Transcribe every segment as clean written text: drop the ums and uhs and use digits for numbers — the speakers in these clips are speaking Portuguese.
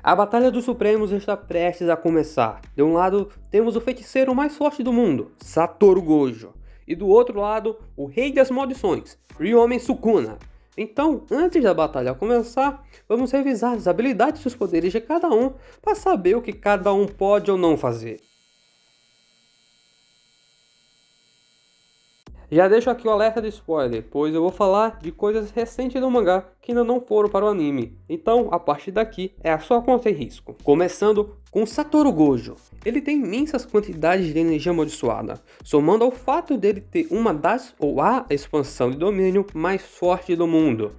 A Batalha dos Supremos está prestes a começar. De um lado, temos o feiticeiro mais forte do mundo, Satoru Gojo. E do outro lado, o Rei das Maldições, Ryumen Sukuna. Então, antes da batalha começar, vamos revisar as habilidades e os poderes de cada um para saber o que cada um pode ou não fazer. Já deixo aqui o alerta de spoiler, pois eu vou falar de coisas recentes do mangá que ainda não foram para o anime. Então, a partir daqui é a sua conta e risco. Começando com Satoru Gojo. Ele tem imensas quantidades de energia amaldiçoada, somando ao fato dele ter uma das ou a expansão de domínio mais forte do mundo.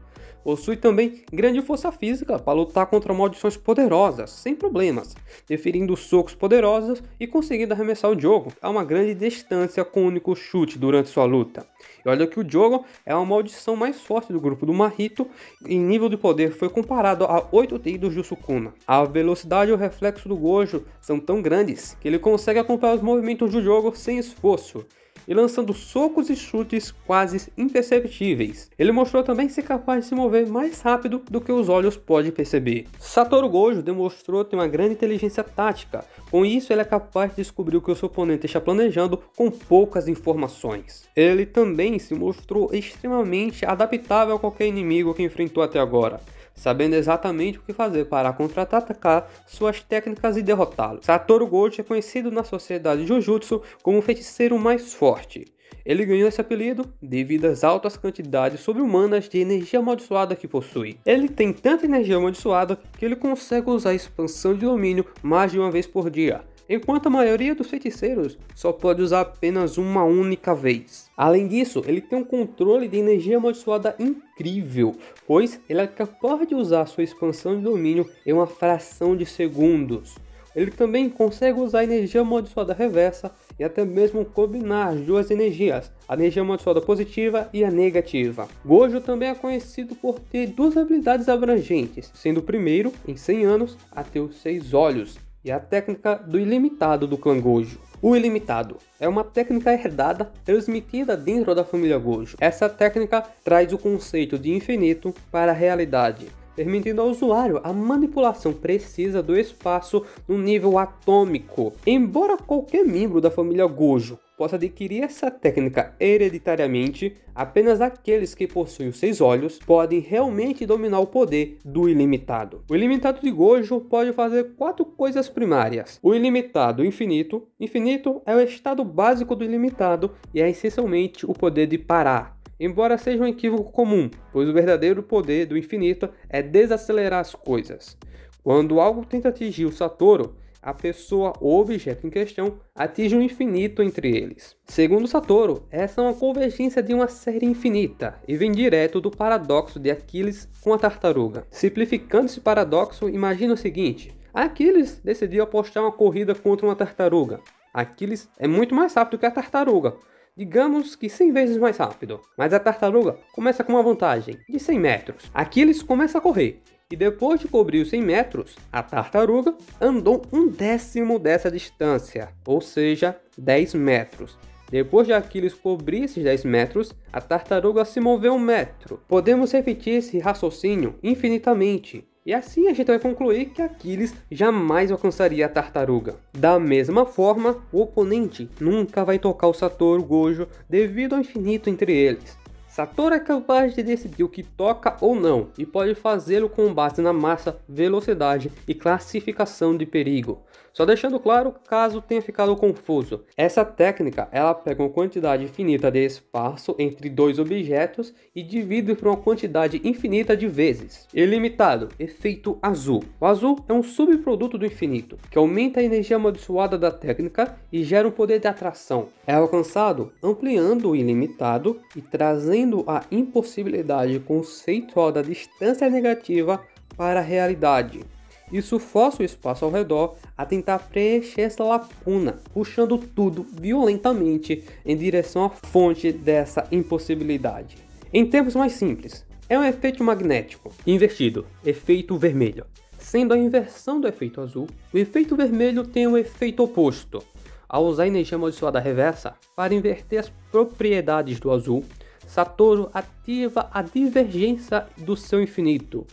Possui também grande força física para lutar contra maldições poderosas, sem problemas, deferindo socos poderosos e conseguindo arremessar o Jogo a uma grande distância com um único chute durante sua luta. E olha que o Jogo é uma maldição mais forte do grupo do Mahito, e em nível de poder foi comparado a 8 dedos do Sukuna. A velocidade e o reflexo do Gojo são tão grandes que ele consegue acompanhar os movimentos do Jogo sem esforço, e lançando socos e chutes quase imperceptíveis. Ele mostrou também ser capaz de se mover mais rápido do que os olhos podem perceber. Satoru Gojo demonstrou ter uma grande inteligência tática, com isso ele é capaz de descobrir o que o seu oponente está planejando com poucas informações. Ele também se mostrou extremamente adaptável a qualquer inimigo que enfrentou até agora, sabendo exatamente o que fazer para contra-atacar suas técnicas e derrotá-lo. Satoru Gojo é conhecido na sociedade Jujutsu como o feiticeiro mais forte. Ele ganhou esse apelido devido às altas quantidades sobre-humanas de energia amaldiçoada que possui. Ele tem tanta energia amaldiçoada que ele consegue usar a expansão de domínio mais de uma vez por dia, enquanto a maioria dos feiticeiros só pode usar apenas uma única vez. Além disso, ele tem um controle de energia amaldiçoada incrível, pois ele é capaz de usar sua expansão de domínio em uma fração de segundos. Ele também consegue usar a energia amaldiçoada reversa e até mesmo combinar as duas energias, a energia amaldiçoada positiva e a negativa. Gojo também é conhecido por ter duas habilidades abrangentes, sendo o primeiro, em 100 anos, a ter os 6 olhos, e a técnica do ilimitado do clã Gojo. O ilimitado é uma técnica herdada, transmitida dentro da família Gojo. Essa técnica traz o conceito de infinito para a realidade, permitindo ao usuário a manipulação precisa do espaço no nível atômico. Embora qualquer membro da família Gojo possa adquirir essa técnica hereditariamente, apenas aqueles que possuem os 6 olhos podem realmente dominar o poder do ilimitado. O ilimitado de Gojo pode fazer 4 coisas primárias. O ilimitado infinito. Infinito é o estado básico do ilimitado e é essencialmente o poder de parar, embora seja um equívoco comum, pois o verdadeiro poder do infinito é desacelerar as coisas. Quando algo tenta atingir o Satoru, a pessoa ou objeto em questão atinge um infinito entre eles. Segundo Satoru, essa é uma convergência de uma série infinita e vem direto do paradoxo de Aquiles com a tartaruga. Simplificando esse paradoxo, imagina o seguinte: Aquiles decidiu apostar uma corrida contra uma tartaruga. Aquiles é muito mais rápido que a tartaruga, digamos que 100 vezes mais rápido, mas a tartaruga começa com uma vantagem de 100 metros. Aquiles começa a correr, e depois de cobrir os 100 metros, a tartaruga andou 1/10 dessa distância, ou seja, 10 metros. Depois de Aquiles cobrir esses 10 metros, a tartaruga se moveu 1 metro. Podemos repetir esse raciocínio infinitamente, e assim a gente vai concluir que Aquiles jamais alcançaria a tartaruga. Da mesma forma, o oponente nunca vai tocar o Satoru Gojo devido ao infinito entre eles. Satoru é capaz de decidir o que toca ou não, e pode fazê-lo com base na massa, velocidade e classificação de perigo. Só deixando claro, caso tenha ficado confuso, essa técnica ela pega uma quantidade infinita de espaço entre 2 objetos e divide por uma quantidade infinita de vezes. Ilimitado, efeito azul. O azul é um subproduto do infinito, que aumenta a energia amaldiçoada da técnica e gera um poder de atração. É alcançado ampliando o ilimitado e trazendo a impossibilidade conceitual da distância negativa para a realidade. Isso força o espaço ao redor a tentar preencher essa lacuna, puxando tudo violentamente em direção à fonte dessa impossibilidade. Em termos mais simples, é um efeito magnético invertido, efeito vermelho. Sendo a inversão do efeito azul, o efeito vermelho tem o efeito oposto. Ao usar energia amaldiçoada reversa para inverter as propriedades do azul, Satoru ativa a divergência do seu infinito,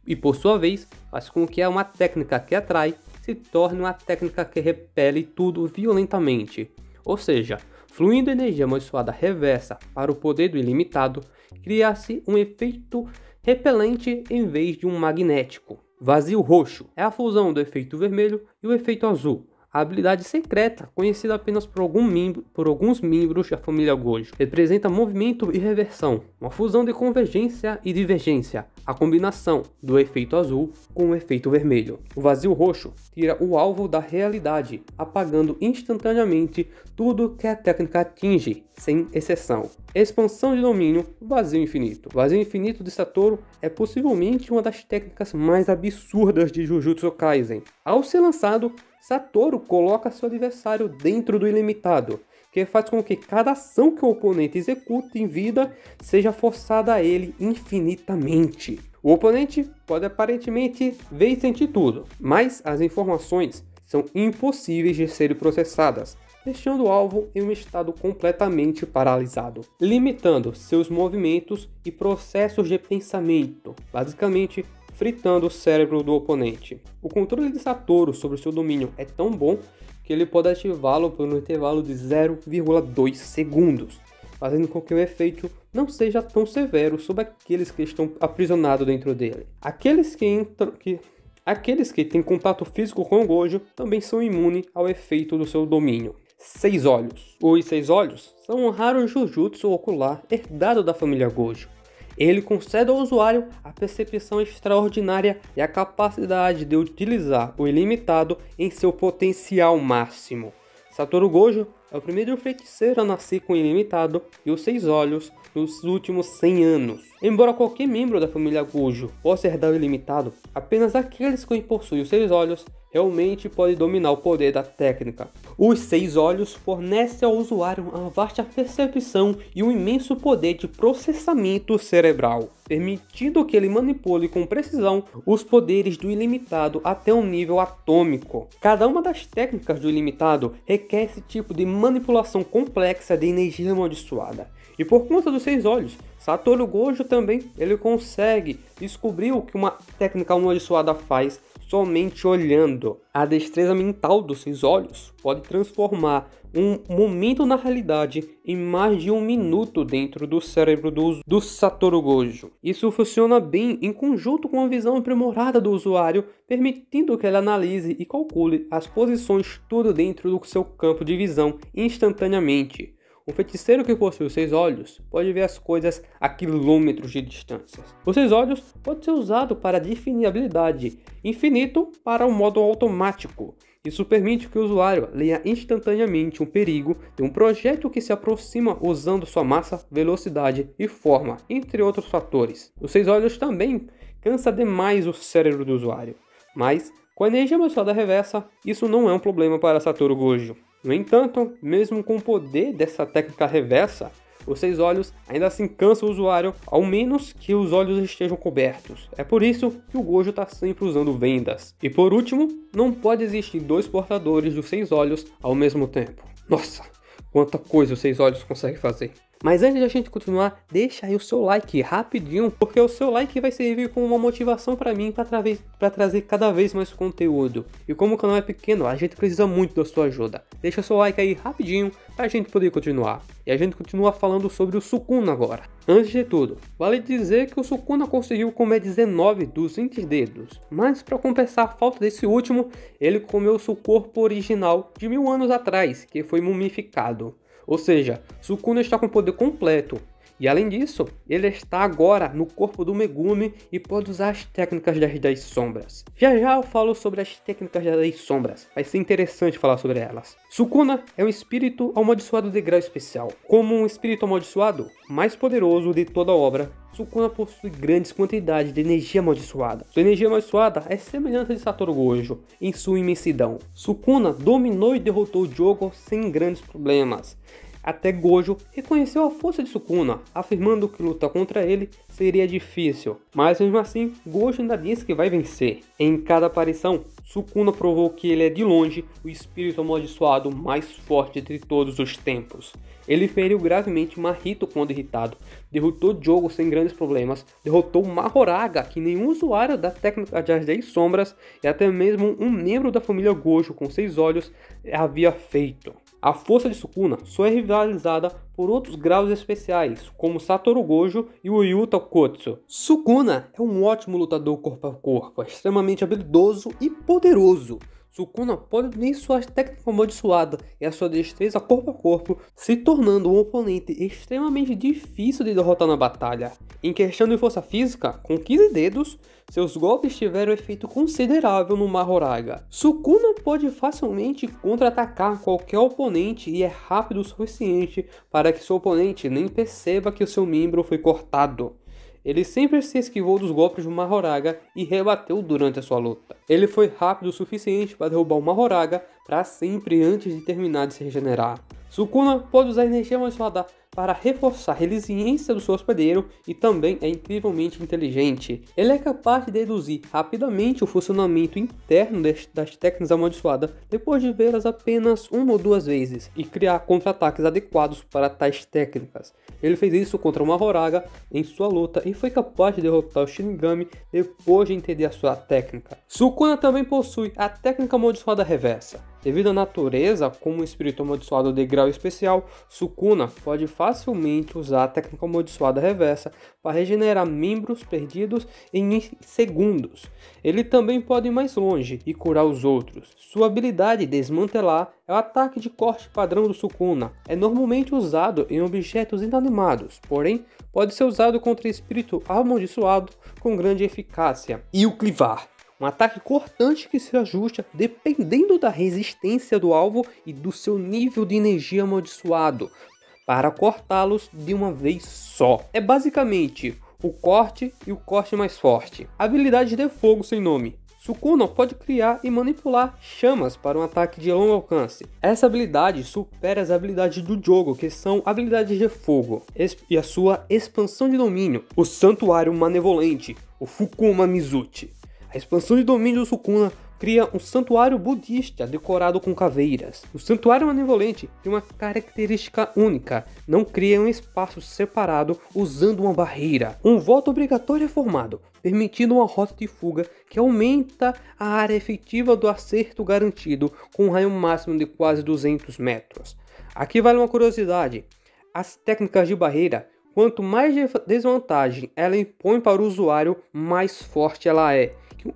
e por sua vez faz com que uma técnica que atrai se torne uma técnica que repele tudo violentamente. Ou seja, fluindo energia amaldiçoada reversa para o poder do ilimitado, cria-se um efeito repelente em vez de um magnético. Vazio roxo é a fusão do efeito vermelho e o efeito azul. A habilidade secreta, conhecida apenas por alguns membros da família Gojo, representa movimento e reversão, uma fusão de convergência e divergência, a combinação do efeito azul com o efeito vermelho. O vazio roxo tira o alvo da realidade, apagando instantaneamente tudo que a técnica atinge, sem exceção. Expansão de domínio, vazio infinito. O vazio infinito de Satoru é possivelmente uma das técnicas mais absurdas de Jujutsu Kaisen. Ao ser lançado, Satoru coloca seu adversário dentro do ilimitado, que faz com que cada ação que o oponente execute em vida seja forçada a ele infinitamente. O oponente pode aparentemente ver e sentir tudo, mas as informações são impossíveis de serem processadas, deixando o alvo em um estado completamente paralisado, limitando seus movimentos e processos de pensamento, basicamente fritando o cérebro do oponente. O controle de Satoru sobre seu domínio é tão bom que ele pode ativá-lo por um intervalo de 0,2 segundos, fazendo com que o efeito não seja tão severo sobre aqueles que estão aprisionados dentro dele. Aqueles que têm contato físico com o Gojo também são imunes ao efeito do seu domínio. 6 olhos. Os 6 olhos são um raro Jujutsu ocular herdado da família Gojo. Ele concede ao usuário a percepção extraordinária e a capacidade de utilizar o ilimitado em seu potencial máximo. Satoru Gojo é o primeiro feiticeiro a nascer com o ilimitado e os 6 olhos nos últimos 100 anos. Embora qualquer membro da família Gojo possa herdar o ilimitado, apenas aqueles que possuem os 6 olhos realmente podem dominar o poder da técnica. Os 6 olhos fornecem ao usuário uma vasta percepção e um imenso poder de processamento cerebral, permitindo que ele manipule com precisão os poderes do ilimitado até um nível atômico. Cada uma das técnicas do ilimitado requer esse tipo de manipulação complexa de energia amaldiçoada. E por conta dos 6 olhos, Satoru Gojo também ele consegue descobrir o que uma técnica amaldiçoada faz somente olhando. A destreza mental dos 6 olhos pode transformar um momento na realidade em mais de 1 minuto dentro do cérebro do Satoru Gojo. Isso funciona bem em conjunto com a visão aprimorada do usuário, permitindo que ele analise e calcule as posições tudo dentro do seu campo de visão instantaneamente. Um feiticeiro que possui os 6 olhos pode ver as coisas a quilômetros de distância. Os 6 olhos pode ser usado para definir a habilidade infinito para o modo automático. Isso permite que o usuário leia instantaneamente um perigo de um projétil que se aproxima usando sua massa, velocidade e forma, entre outros fatores. Os 6 olhos também cansa demais o cérebro do usuário, mas com a energia amaldiçoada reversa, isso não é um problema para Satoru Gojo. No entanto, mesmo com o poder dessa técnica reversa, os 6 olhos ainda assim cansam o usuário, ao menos que os olhos estejam cobertos. É por isso que o Gojo está sempre usando vendas. E por último, não pode existir 2 portadores dos 6 olhos ao mesmo tempo. Nossa, quanta coisa os 6 olhos conseguem fazer. Mas antes de a gente continuar, deixa aí o seu like rapidinho, porque o seu like vai servir como uma motivação para mim para trazer cada vez mais conteúdo. E como o canal é pequeno, a gente precisa muito da sua ajuda. Deixa o seu like aí rapidinho para a gente poder continuar. E a gente continua falando sobre o Sukuna agora. Antes de tudo, vale dizer que o Sukuna conseguiu comer 19 dos 20 dedos. Mas para compensar a falta desse último, ele comeu seu corpo original de 1000 anos atrás, que foi mumificado. Ou seja, Sukuna está com poder completo. E além disso, ele está agora no corpo do Megumi e pode usar as técnicas das 10 sombras. Já já eu falo sobre as técnicas das 10 sombras, vai ser interessante falar sobre elas. Sukuna é um espírito amaldiçoado de grau especial. Como um espírito amaldiçoado mais poderoso de toda a obra, Sukuna possui grandes quantidades de energia amaldiçoada. Sua energia amaldiçoada é semelhante a de Satoru Gojo em sua imensidão. Sukuna dominou e derrotou o Jogo sem grandes problemas. Até Gojo reconheceu a força de Sukuna, afirmando que lutar contra ele seria difícil. Mas mesmo assim, Gojo ainda disse que vai vencer. Em cada aparição, Sukuna provou que ele é de longe o espírito amaldiçoado mais forte de todos os tempos. Ele feriu gravemente Mahito quando irritado, derrotou Jogo sem grandes problemas, derrotou Mahoraga, que nenhum usuário da técnica de As 10 Sombras e até mesmo um membro da família Gojo com 6 olhos havia feito. A força de Sukuna só é rivalizada por outros graus especiais, como Satoru Gojo e o Yuta Kotsu. Sukuna é um ótimo lutador corpo a corpo, extremamente habilidoso e poderoso. Sukuna pode unir sua técnica amaldiçoada e a sua destreza corpo a corpo, se tornando um oponente extremamente difícil de derrotar na batalha. Em questão de força física, com 15 dedos, seus golpes tiveram efeito considerável no Mahoraga. Sukuna pode facilmente contra-atacar qualquer oponente e é rápido o suficiente para que seu oponente nem perceba que o seu membro foi cortado. Ele sempre se esquivou dos golpes do Mahoraga e rebateu durante a sua luta. Ele foi rápido o suficiente para derrubar o Mahoraga para sempre antes de terminar de se regenerar. Sukuna pode usar energia amaldiçoada para reforçar a resiliência do seu hospedeiro e também é incrivelmente inteligente. Ele é capaz de deduzir rapidamente o funcionamento interno das técnicas amaldiçoadas depois de vê-las apenas uma ou duas vezes e criar contra-ataques adequados para tais técnicas. Ele fez isso contra o Mahoraga em sua luta e foi capaz de derrotar o Shinigami depois de entender a sua técnica. Sukuna também possui a técnica amaldiçoada reversa. Devido à natureza como um espírito amaldiçoado de grau especial, Sukuna pode facilmente usar a técnica amaldiçoada reversa para regenerar membros perdidos em segundos. Ele também pode ir mais longe e curar os outros. Sua habilidade desmantelar é o ataque de corte padrão do Sukuna. É normalmente usado em objetos inanimados, porém pode ser usado contra espírito amaldiçoado com grande eficácia. E o clivar. Um ataque cortante que se ajusta dependendo da resistência do alvo e do seu nível de energia amaldiçoado, para cortá-los de uma vez só. É basicamente o corte e o corte mais forte. Habilidade de fogo sem nome. Sukuna pode criar e manipular chamas para um ataque de longo alcance. Essa habilidade supera as habilidades do jogo, que são habilidades de fogo, e a sua expansão de domínio, o Santuário Manevolente, o Fukuma Mizuchi. A expansão de domínio do Sukuna cria um santuário budista decorado com caveiras. O santuário manevolente tem uma característica única, não cria um espaço separado usando uma barreira. Um voto obrigatório é formado, permitindo uma rota de fuga que aumenta a área efetiva do acerto garantido com um raio máximo de quase 200 metros. Aqui vale uma curiosidade, as técnicas de barreira, quanto mais desvantagem ela impõe para o usuário, mais forte ela é.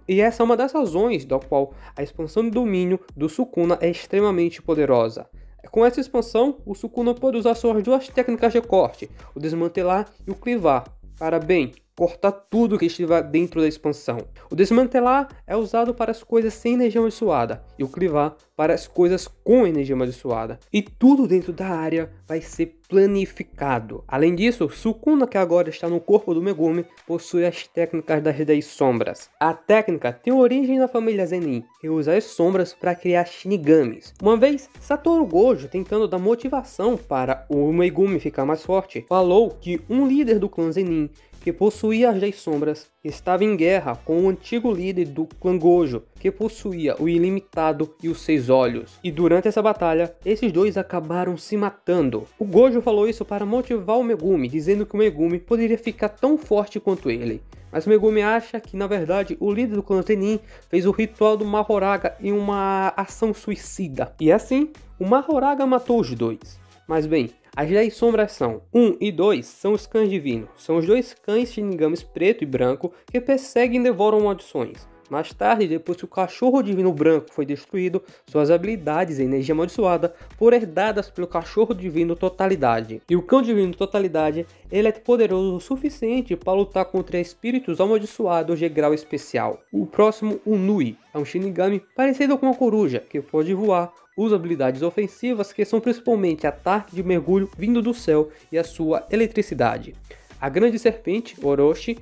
E essa é uma das razões da qual a expansão de domínio do Sukuna é extremamente poderosa. Com essa expansão, o Sukuna pode usar suas duas técnicas de corte, o desmantelar e o clivar, para bem cortar tudo que estiver dentro da expansão. O desmantelar é usado para as coisas sem energia amaldiçoada e o clivar para as coisas com energia amaldiçoada. E tudo dentro da área vai ser planificado. Além disso, Sukuna, que agora está no corpo do Megumi, possui as técnicas das 10 sombras. A técnica tem origem na família Zenin, que usa as sombras para criar Shinigamis. Uma vez, Satoru Gojo, tentando dar motivação para o Megumi ficar mais forte, falou que um líder do clã Zenin, que possuía as 10 sombras, estava em guerra com o antigo líder do clã Gojo, que possuía o ilimitado e os 6 olhos. E durante essa batalha, esses dois acabaram se matando. O Gojo falou isso para motivar o Megumi, dizendo que o Megumi poderia ficar tão forte quanto ele. Mas o Megumi acha que, na verdade, o líder do clã Zenin fez o ritual do Mahoraga em uma ação suicida. E assim, o Mahoraga matou os dois. Mas bem, as 10 sombras são 1 e 2 são os cães divinos. São os dois cães Shinigamis preto e branco que perseguem e devoram maldições. Mais tarde, depois que o cachorro divino branco foi destruído, suas habilidades e energia amaldiçoada foram herdadas pelo cachorro divino Totalidade. E o cão divino Totalidade, ele é poderoso o suficiente para lutar contra espíritos amaldiçoados de grau especial. O próximo, o Nui, é um Shinigami parecido com uma coruja, que pode voar, usa habilidades ofensivas que são principalmente ataque de mergulho vindo do céu e a sua eletricidade. A grande serpente, Orochi,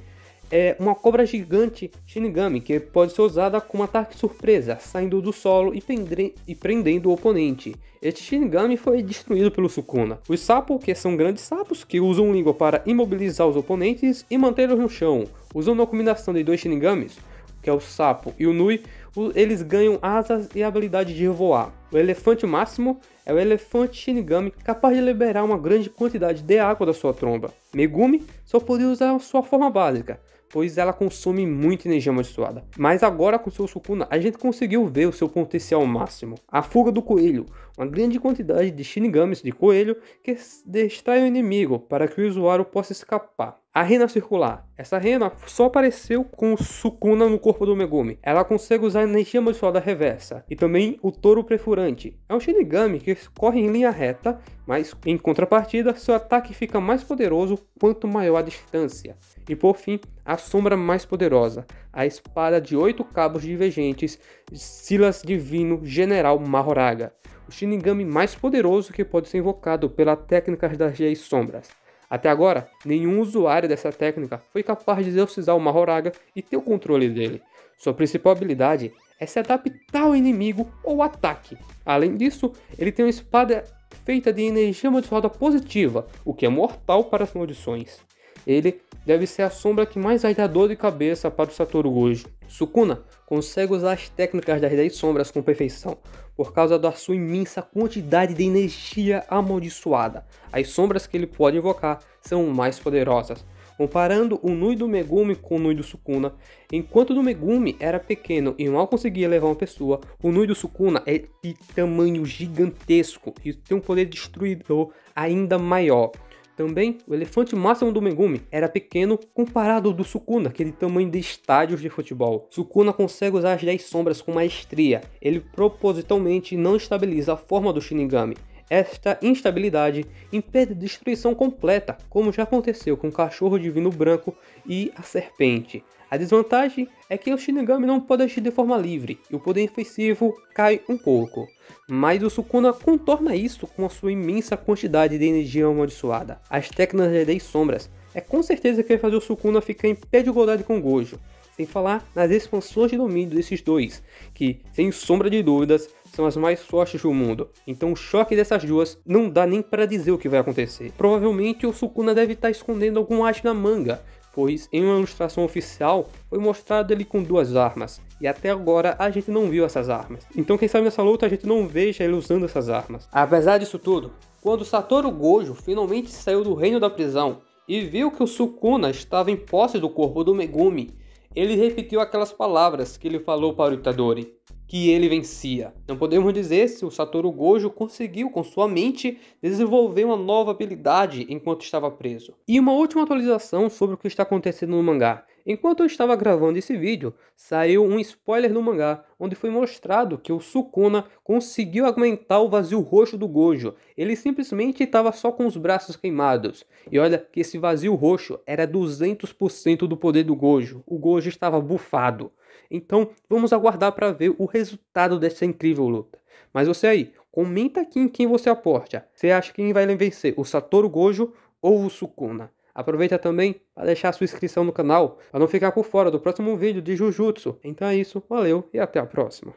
é uma cobra gigante Shinigami, que pode ser usada como ataque surpresa, saindo do solo e prendendo o oponente. Este Shinigami foi destruído pelo Sukuna. Os sapos, que são grandes sapos, que usam língua para imobilizar os oponentes e mantê-los no chão. Usando a combinação de dois Shinigamis, que é o sapo e o Nui, eles ganham asas e a habilidade de voar. O elefante máximo é o elefante Shinigami, capaz de liberar uma grande quantidade de água da sua tromba. Megumi só poderia usar a sua forma básica, pois ela consome muita energia amaldiçoada. Mas agora com seu Sukuna, a gente conseguiu ver o seu potencial máximo. A fuga do coelho, uma grande quantidade de Shinigamis de coelho que distrai o inimigo para que o usuário possa escapar. A rena circular. Essa rena só apareceu com o Sukuna no corpo do Megumi. Ela consegue usar energia amaldiçoada reversa. E também o touro perfurante. É um Shinigami que corre em linha reta, mas em contrapartida, seu ataque fica mais poderoso quanto maior a distância. E por fim, a sombra mais poderosa. A espada de 8 cabos divergentes, Silas Divino General Mahoraga. O Shinigami mais poderoso que pode ser invocado pela técnica das 10 sombras. Até agora, nenhum usuário dessa técnica foi capaz de exorcizar o Mahoraga e ter o controle dele. Sua principal habilidade é se adaptar ao inimigo ou ataque. Além disso, ele tem uma espada feita de energia amaldiçoada positiva, o que é mortal para as maldições. Ele deve ser a sombra que mais vai dar dor de cabeça para o Satoru Gojo. Sukuna consegue usar as técnicas das 10 sombras com perfeição, por causa da sua imensa quantidade de energia amaldiçoada. As sombras que ele pode invocar são mais poderosas. Comparando o Nui do Megumi com o Nui do Sukuna, enquanto o do Megumi era pequeno e mal conseguia levar uma pessoa, o Nui do Sukuna é de tamanho gigantesco e tem um poder destruidor ainda maior. Também, o elefante máximo do Megumi era pequeno comparado ao do Sukuna, que é de tamanho de estádios de futebol. Sukuna consegue usar as 10 sombras com maestria. Ele propositalmente não estabiliza a forma do Shinigami. Esta instabilidade impede a destruição completa, como já aconteceu com o cachorro divino branco e a serpente. A desvantagem é que o Shinigami não pode agir de forma livre e o poder ofensivo cai um pouco. Mas o Sukuna contorna isso com a sua imensa quantidade de energia amaldiçoada. As técnicas das 10 sombras é com certeza que vai fazer o Sukuna ficar em pé de igualdade com o Gojo. Sem falar nas expansões de domínio desses dois, que, sem sombra de dúvidas, são as mais fortes do mundo. Então o choque dessas duas não dá nem para dizer o que vai acontecer. Provavelmente o Sukuna deve estar escondendo algum as na manga, pois em uma ilustração oficial foi mostrado ele com 2 armas, e até agora a gente não viu essas armas. Então quem sabe nessa luta a gente não veja ele usando essas armas. Apesar disso tudo, quando Satoru Gojo finalmente saiu do reino da prisão e viu que o Sukuna estava em posse do corpo do Megumi, ele repetiu aquelas palavras que ele falou para o Itadori, que ele vencia. Não podemos dizer se o Satoru Gojo conseguiu com sua mente desenvolver uma nova habilidade enquanto estava preso. E uma última atualização sobre o que está acontecendo no mangá. Enquanto eu estava gravando esse vídeo, saiu um spoiler no mangá, onde foi mostrado que o Sukuna conseguiu aguentar o vazio roxo do Gojo. Ele simplesmente estava só com os braços queimados. E olha que esse vazio roxo era 200% do poder do Gojo. O Gojo estava bufado. Então vamos aguardar para ver o resultado dessa incrível luta. Mas você aí, comenta aqui em quem você aposta. Você acha que quem vai vencer, o Satoru Gojo ou o Sukuna? Aproveita também para deixar a sua inscrição no canal para não ficar por fora do próximo vídeo de Jujutsu. Então é isso, valeu e até a próxima.